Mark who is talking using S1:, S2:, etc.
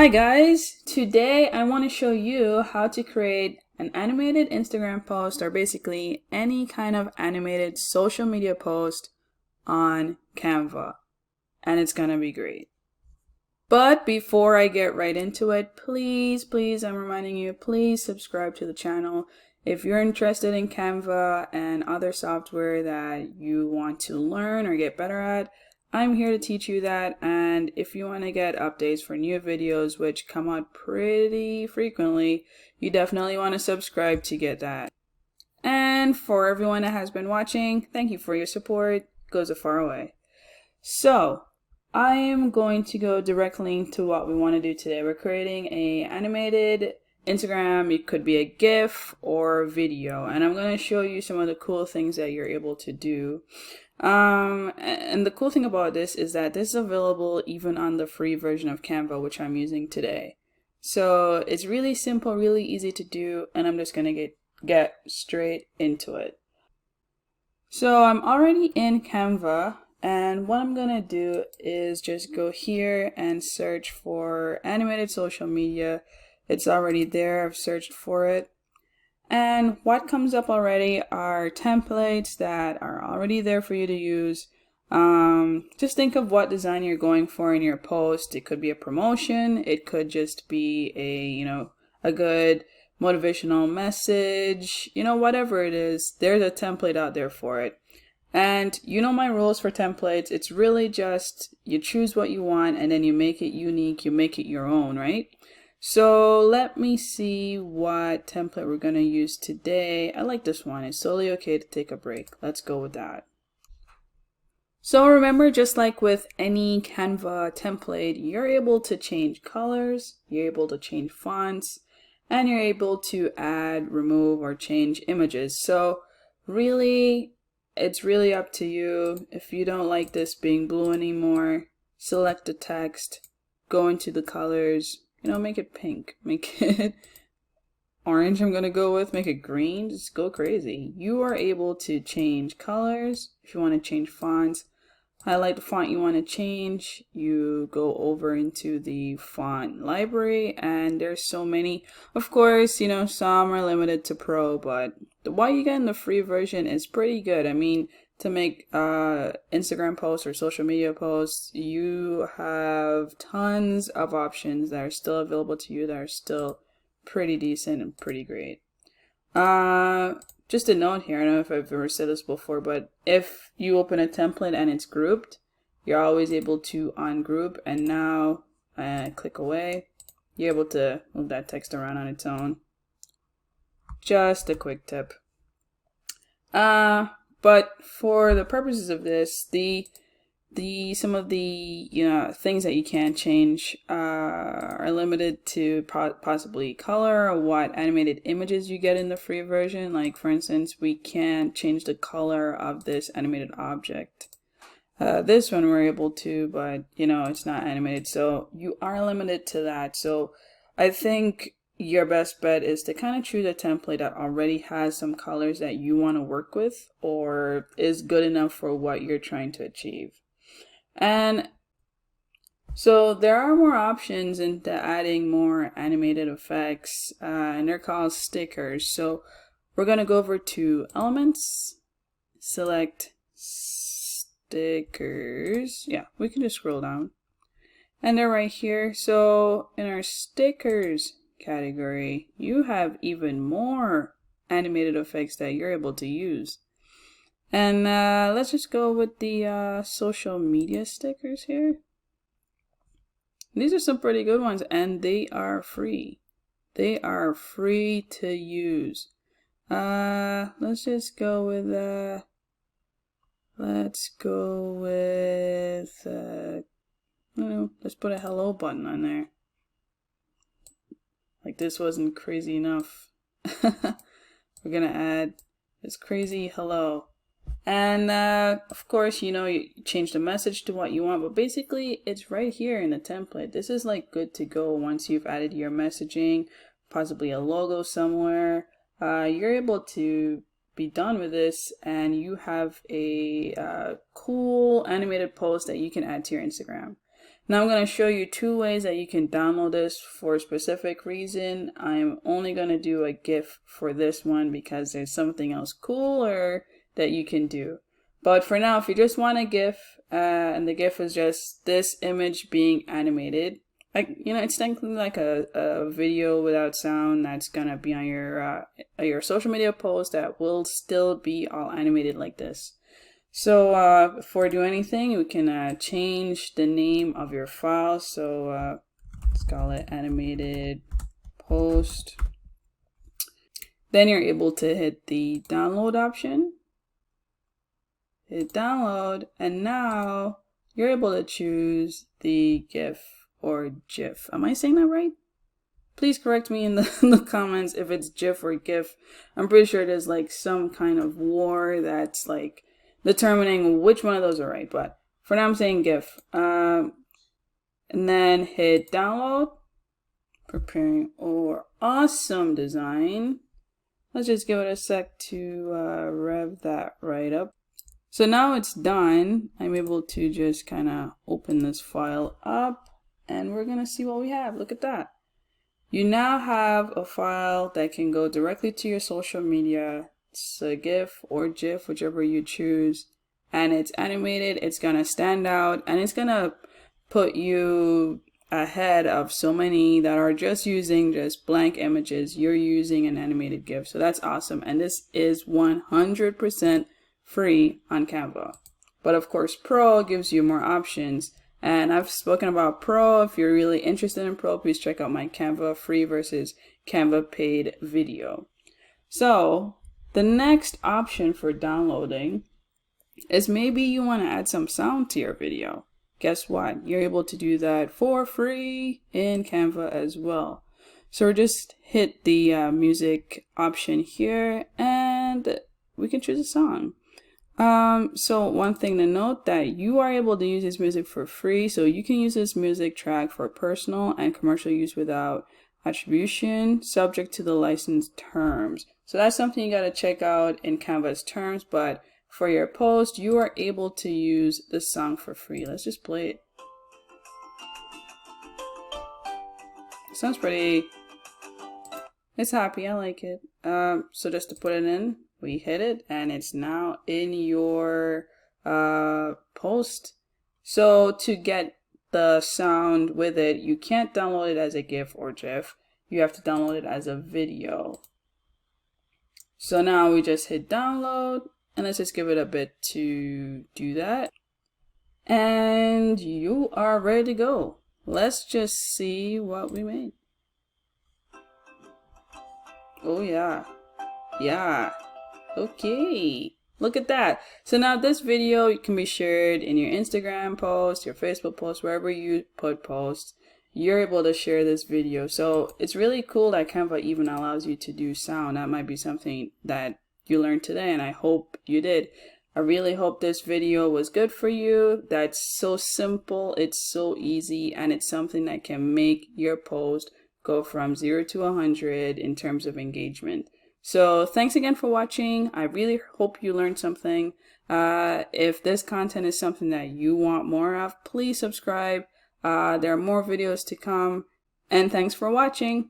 S1: Hi guys, today I want to show you how to create an animated Instagram post, or basically any kind of animated social media post on Canva, and it's gonna be great. But before I get right into it, please, I'm reminding you, please subscribe to the channel. If you're interested in Canva and other software that you want to learn or get better at, I'm here to teach you that. And if you want to get updates for new videos, which come out pretty frequently, you definitely want to subscribe to get that. And for everyone that has been watching, thank you for your support. It goes a far way. So I am going to go directly into what we want to do today. We're creating a animated Instagram. It could be a GIF or video, and I'm going to show you some of the cool things that you're able to do. And the cool thing about this is that this is available even on the free version of Canva, which I'm using today. So it's really simple, really easy to do, and I'm just going to get straight into it. So I'm already in Canva, and what I'm gonna do is just go here and search for animated social media. It's already there, I've searched for it. And what comes up already are templates that are already there for you to use. Just think of what design you're going for in your post. It could be a promotion, it could just be a good motivational message, whatever it is, there's a template out there for it. And you know my rules for templates. It's really just you choose what you want and then you make it unique, you make it your own, right? So let me see what template we're going to use today. I like this one. It's totally okay to take a break. Let's go with that. So remember, just like with any Canva template, you're able to change colors, you're able to change fonts, and you're able to add, remove, or change images. So really, it's really up to you. If you don't like this being blue anymore, select the text, go into the colors, make it pink, make it orange. I'm gonna go with, make it green, just go crazy. You are able to change colors. If you want to change fonts, highlight the font you want to change, you go over into the font library, and there's so many. Of course, some are limited to Pro, but what you get in the free version is pretty good. I mean, to make Instagram posts or social media posts, you have tons of options that are still available to you that are still pretty decent and pretty great. Just a note here, I don't know if I've ever said this before, but if you open a template and it's grouped, you're always able to ungroup, and now click away, you're able to move that text around on its own. Just a quick tip. But for the purposes of this, some of the things that you can change are limited to possibly color or what animated images you get in the free version. Like for instance, we can't change the color of this animated object. This one we're able to, but it's not animated, so you are limited to that. So I think your best bet is to kind of choose a template that already has some colors that you want to work with or is good enough for what you're trying to achieve. And so there are more options into adding more animated effects, and they're called stickers. So we're going to go over to Elements, select Stickers. Yeah, we can just scroll down. And they're right here. So in our Stickers category, you have even more animated effects that you're able to use. And let's just go with the social media stickers here. These are some pretty good ones, and they are free. They are free to use. Let's just go with I don't know, let's put a hello button on there. Like this wasn't crazy enough. We're gonna add this crazy hello. And of course, you change the message to what you want, but basically it's right here in the template. This is like good to go once you've added your messaging, possibly a logo somewhere. You're able to be done with this, and you have a cool animated post that you can add to your Instagram. Now I'm going to show you 2 ways that you can download this for a specific reason. I'm only going to do a GIF for this one because there's something else cooler that you can do. But for now, if you just want a GIF, and the GIF is just this image being animated, like, you know, it's technically like a video without sound that's gonna be on your social media post that will still be all animated like this. So before we do anything, we can change the name of your file. So let's call it animated post. Then you're able to hit the download option. Hit download, and now you're able to choose the GIF or GIF. Am I saying that right? Please correct me in the comments if it's GIF or GIF. I'm pretty sure there's like some kind of war that's like determining which one of those are right, but for now I'm saying GIF. And then hit download. Preparing our awesome design. Let's just give it a sec to rev that right up. So now it's done. I'm able to just kind of open this file up and we're gonna see what we have. Look at that. You now have a file that can go directly to your social media. It's a GIF or GIF, whichever you choose, and it's animated. It's gonna stand out and it's gonna put you ahead of so many that are just using just blank images. You're using an animated GIF, so that's awesome. And this is 100% free on Canva. But of course, Pro gives you more options. And I've spoken about Pro. If you're really interested in Pro, please check out my Canva free versus Canva paid video. So the next option for downloading is maybe you want to add some sound to your video. Guess what? You're able to do that for free in Canva as well. So just hit the music option here and we can choose a song. So one thing to note, that you are able to use this music for free. So you can use this music track for personal and commercial use without attribution, subject to the license terms. So that's something you got to check out in Canva's terms, but for your post, you are able to use the song for free. Let's just play it. Sounds pretty, it's happy, I like it. So just to put it in, we hit it and it's now in your post. So to get the sound with it, you can't download it as a GIF or GIF. You have to download it as a video. So now we just hit download and let's just give it a bit to do that. And you are ready to go. Let's just see what we made. Oh yeah. Yeah. Okay, look at that. So now this video can be shared in your Instagram post, your Facebook post, wherever you put posts. You're able to share this video. So it's really cool that Canva even allows you to do sound. That might be something that you learned today, and I hope you did. I really hope this video was good for you. That's so simple, it's so easy, and it's something that can make your post go from 0 to 100 in terms of engagement. So thanks again for watching. I really hope you learned something. If this content is something that you want more of, please subscribe. There are more videos to come. And thanks for watching.